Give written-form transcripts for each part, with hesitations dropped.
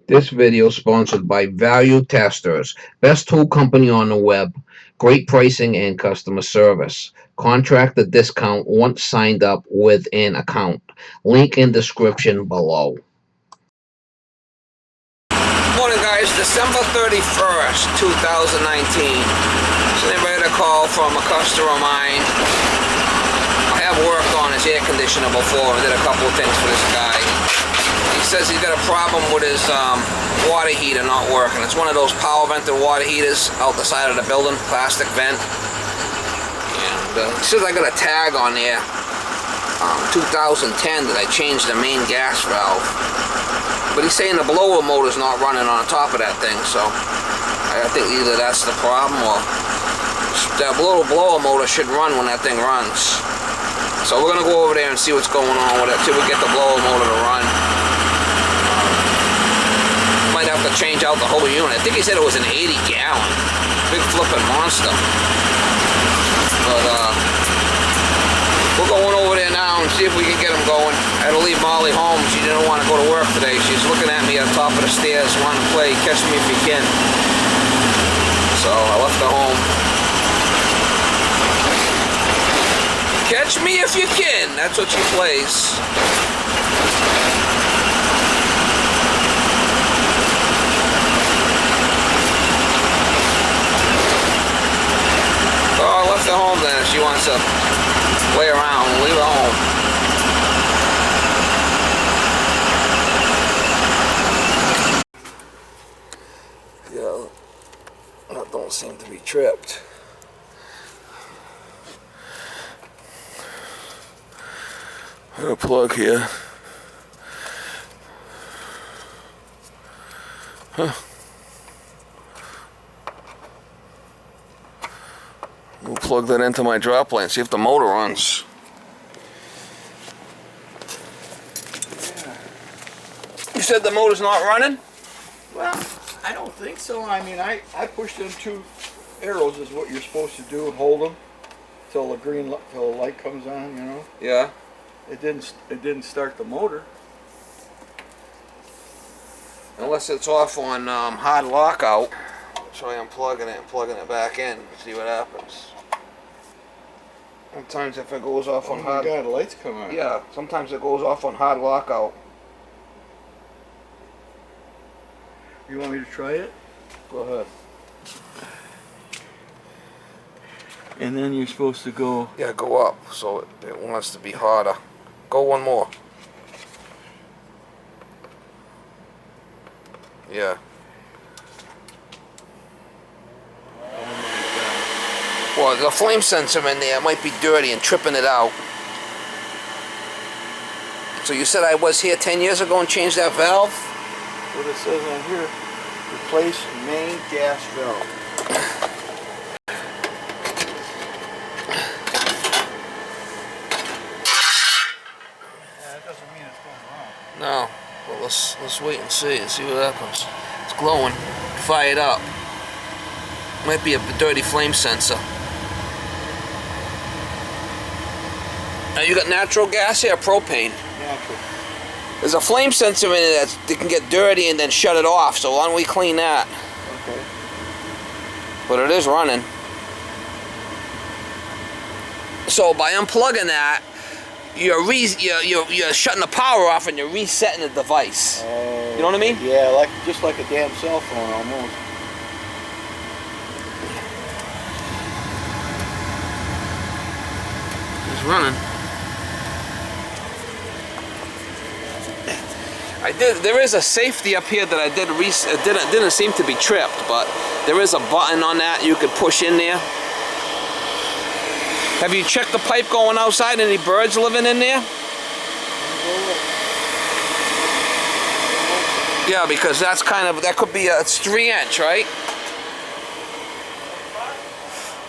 This video is sponsored by Value Testers, best tool company on the web, great pricing and customer service. Contract the discount once signed up with an account. Link in description below. Morning guys, December 31st, 2019. Sitting ready to call from a customer of mine. I have worked on his air conditioner before and did a couple of things for this guy. He says he's got a problem with his water heater not working. It's one of those power vented water heaters out the side of the building, plastic vent. And he says I got a tag on there, 2010, that I changed the main gas valve. But he's saying the blower motor's not running on top of that thing, so I think either that's the problem or that little blower motor should run when that thing runs. So we're gonna go over there and see what's going on with it till we get the blower motor to run. Might have to change out the whole unit. I think he said it was an 80-gallon, big flipping monster. But we're going over there now and see if we can get him going. I had to leave Molly home. She didn't want to go to work today. She's looking at me at the top of the stairs, wanting to play Catch Me If You Can. So I left her home. Catch Me If You Can. That's what she plays. So I left her home then. She wants to play around and leave her home. Yeah, that don't seem to be tripped. Got a plug here. Huh. We'll plug that into my drop light and see if the motor runs. You said the motor's not running? Well, I don't think so. I mean, I pushed in 2 arrows is what you're supposed to do, and hold them till the light comes on, you know. Yeah. It didn't start the motor. Unless it's off on hard lockout. Try unplugging it and plugging it back in. See what happens. Sometimes if it goes off on hard... Oh my God, the lights come on. Yeah, sometimes it goes off on hard lockout. You want me to try it? Go ahead. And then you're supposed to go... Yeah, go up, so it wants to be harder. Go one more. Yeah. Well, there's a flame sensor in there. It might be dirty and tripping it out. So you said I was here 10 years ago and changed that valve? What it says on here, replace main gas valve. Yeah, that doesn't mean it's going wrong. No. Well, let's wait and see what happens. It's glowing. Fire it up. Might be a dirty flame sensor. Now you got natural gas here or propane? Natural. There's a flame sensor in it that can get dirty and then shut it off, so why don't we clean that? Okay. But it is running. So by unplugging that, you're shutting the power off and you're resetting the device. You know what I mean? Yeah, just like a damn cell phone almost. It's running. There is a safety up here that I did. It didn't seem to be tripped, but there is a button on that you could push in there. Have you checked the pipe going outside? Any birds living in there? Yeah, because that's that could be it's 3-inch, right?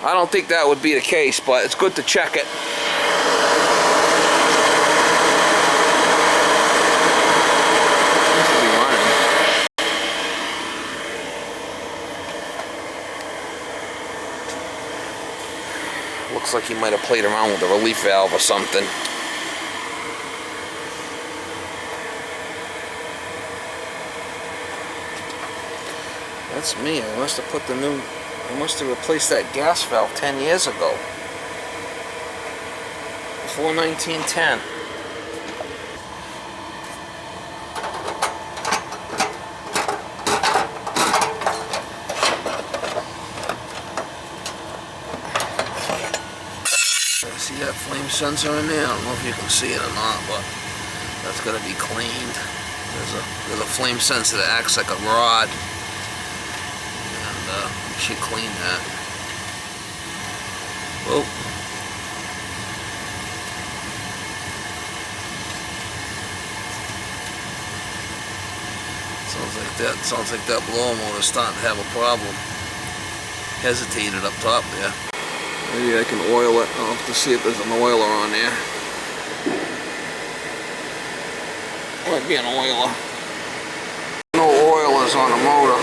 I don't think that would be the case, but it's good to check it. Looks like he might have played around with the relief valve or something. That's me. I must have put the new... I must have replaced that gas valve 10 years ago. Before 1910. See that flame sensor in there? I don't know if you can see it or not, but that's got to be cleaned. There's a flame sensor that acts like a rod, and you should clean that. Oh. Sounds like that blower motor's starting to have a problem. Hesitated up top there. Maybe I can oil it. I'll have to see if there's an oiler on there. Might be an oiler. No oilers on the motor.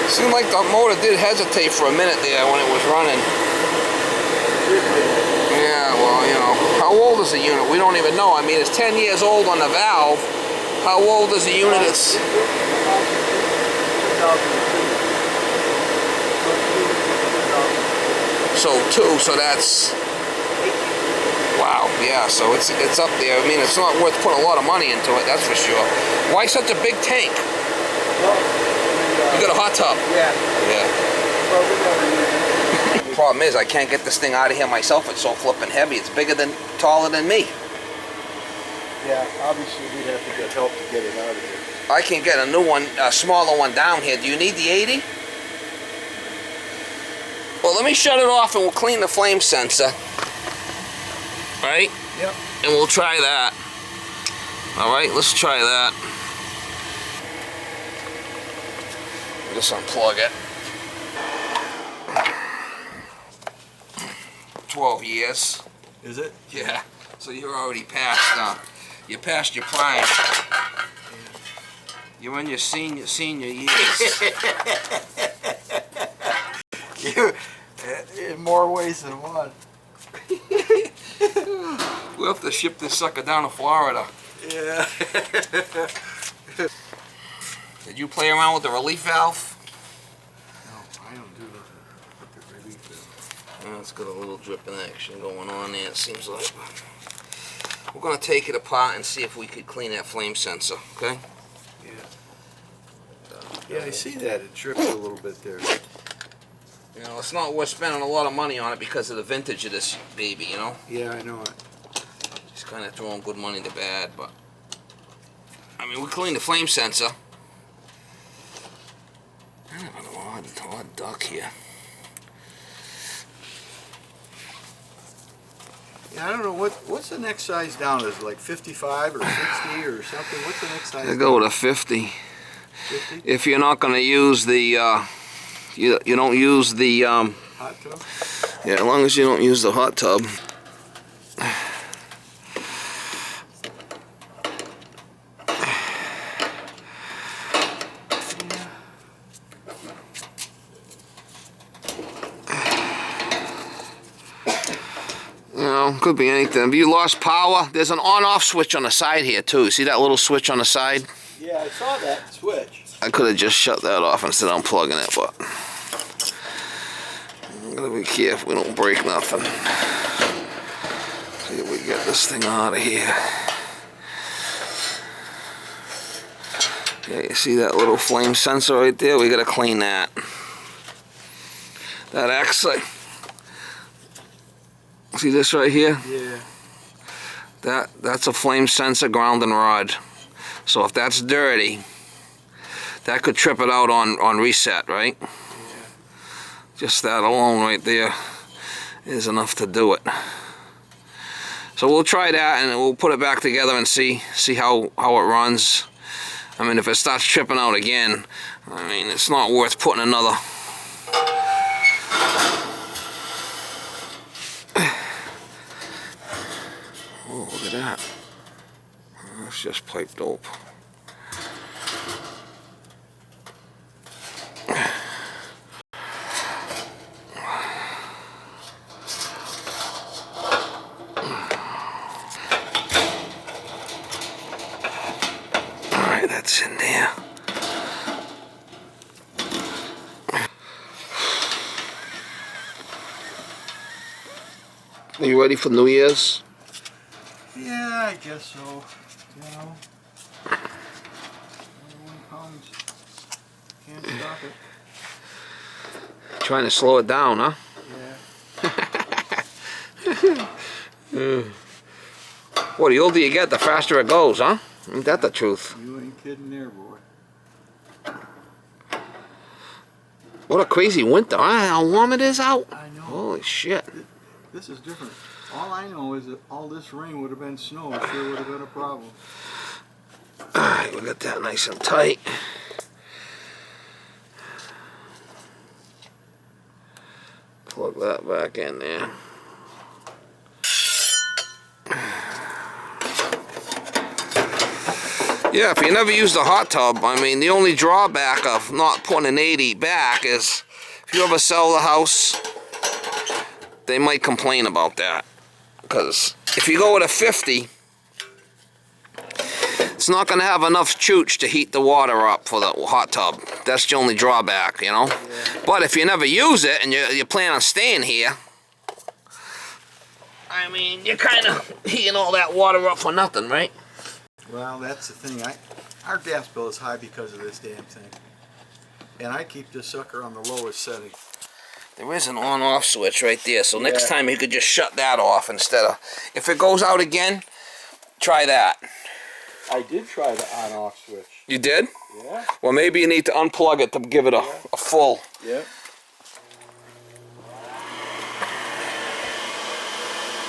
Seemed like the motor did hesitate for a minute there when it was running. Yeah, well, you know. How old is the unit? We don't even know. I mean, it's 10 years old on the valve. How old is the unit? It's... So 2, so that's... Wow, yeah, so it's up there. I mean, it's not worth putting a lot of money into it, that's for sure. Why such a big tank? You got a hot tub? Yeah. Yeah. Problem is, I can't get this thing out of here myself. It's so flippin' heavy. It's taller than me. Yeah, obviously we'd have to get help to get it out of here. I can get a new one, a smaller one down here. Do you need the 80? Well, let me shut it off and we'll clean the flame sensor. Right? Yep. And we'll try that. Alright, let's try that. Just unplug it. 12 years. Is it? Yeah. So you're already past, you passed your prime. You're in your senior years. In more ways than one. We'll have to ship this sucker down to Florida. Yeah. Did you play around with the relief valve? No, I don't do the relief valve. It's got a little dripping action going on there, it seems like. We're going to take it apart and see if we could clean that flame sensor, okay? Yeah. Yeah, I see that. It dripped a little bit there. You know, it's not worth spending a lot of money on it because of the vintage of this baby, you know? Yeah, I know it. Just kind of throwing good money to bad, but... I mean, we cleaned the flame sensor. Kind of an odd duck here. Yeah, I don't know, what's the next size down? Is it like 55 or 60 or something? What's the next size? I go with a 50. 50? If you're not going to use the... You don't use the... Hot tub? Yeah, as long as you don't use the hot tub. You know, could be anything. If you lost power, there's an on-off switch on the side here too. See that little switch on the side? Yeah, I saw that switch. I could have just shut that off instead of unplugging it, but I'm gonna be careful we don't break nothing. See if we get this thing out of here. Yeah, you see that little flame sensor right there? We gotta clean that. That actually, see this right here? Yeah. That's a flame sensor grounding rod. So if that's dirty, that could trip it out on reset, right? Yeah. Just that alone right there is enough to do it. So we'll try that and we'll put it back together and see how it runs. I mean, if it starts tripping out again, I mean, it's not worth putting another... Oh, look at that. That's just pipe dope. Are you ready for New Year's? Yeah, I guess so. You know, everyone comes. Can't stop it. Trying to slow it down, huh? Yeah. Well, the older you get, the faster it goes, huh? Ain't that the truth? You ain't kidding there, boy. What a crazy winter, huh? How warm it is out. I know. Holy shit. This is different. All I know is that all this rain would have been snow. It sure would have been a problem. Alright, we got that nice and tight. Plug that back in there. Yeah, if you never use the hot tub, I mean, the only drawback of not putting an 80 back is if you ever sell the house, they might complain about that. Because if you go with a 50, it's not going to have enough chooch to heat the water up for the hot tub. That's the only drawback, you know. Yeah. But if you never use it and you plan on staying here, I mean, you're kind of heating all that water up for nothing, right? Well, that's the thing. Our gas bill is high because of this damn thing. And I keep this sucker on the lowest setting. There is an on-off switch right there, so next time you could just shut that off instead of... If it goes out again, try that. I did try the on-off switch. You did? Yeah. Well, maybe you need to unplug it to give it a full... Yeah.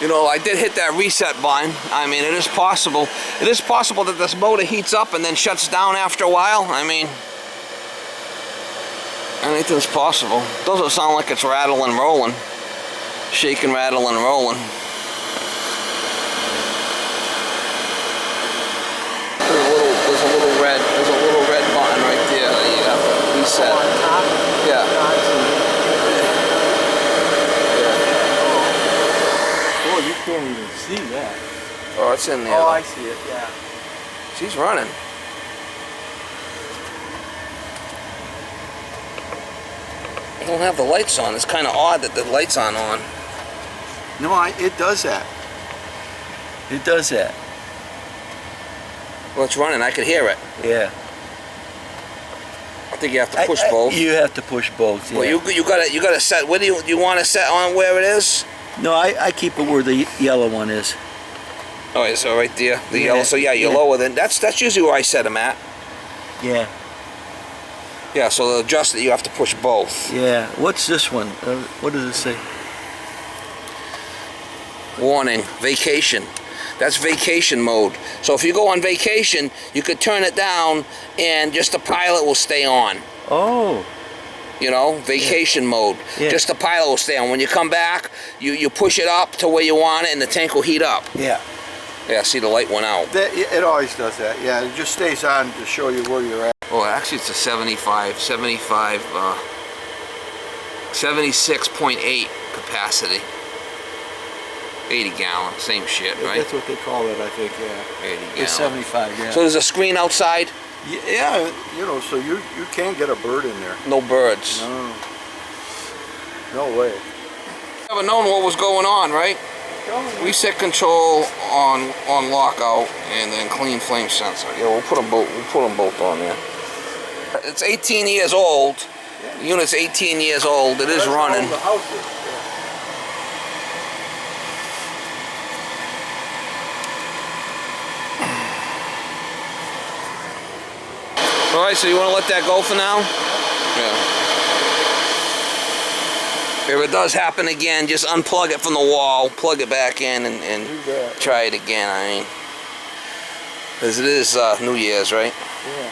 You know, I did hit that reset button. I mean, it is possible. It is possible that this motor heats up and then shuts down after a while. I mean, anything's possible. Doesn't sound like it's rattling, rolling. Shaking, rattling, rolling. There's a little red button right there that you have to reset. Yeah. You can't even see that. Oh, it's in there. Oh, I see it, yeah. She's running. I don't have the lights on. It's kind of odd that the lights aren't on. No, it does that. It does that. Well, it's running. I could hear it. Yeah. I think you have to push both. You have to push both, yeah. Well, you gotta set. What do you want to set on where it is? No, I keep it where the yellow one is. Oh, it's right there, the yellow. So yeah, you're lower than that's usually where I set them at. Yeah. Yeah. So to adjust it, you have to push both. Yeah. What's this one? What does it say? Warning: vacation. That's vacation mode. So if you go on vacation, you could turn it down, and just the pilot will stay on. Oh. You know, vacation mode. Yeah. Just the pilot will stay on. When you come back, you push it up to where you want it, and the tank will heat up. Yeah. Yeah, see, the light went out. It always does that. Yeah, it just stays on to show you where you're at. Oh, actually, it's a 76.8 capacity. 80 gallon, same shit, right? That's what they call it, I think, yeah. 80 gallon. It's 75, yeah. So there's a screen outside? Yeah, you know, so you can't get a bird in there. No birds. No. No way. Never known what was going on, right? We set control on lockout and then clean flame sensor. Yeah, we'll put them both on there. It's 18 years old. The unit's 18 years old. It is running. The house is. Alright, so you want to let that go for now? Yeah. If it does happen again, just unplug it from the wall, plug it back in, and try it again, I mean. Because it is New Year's, right? Yeah.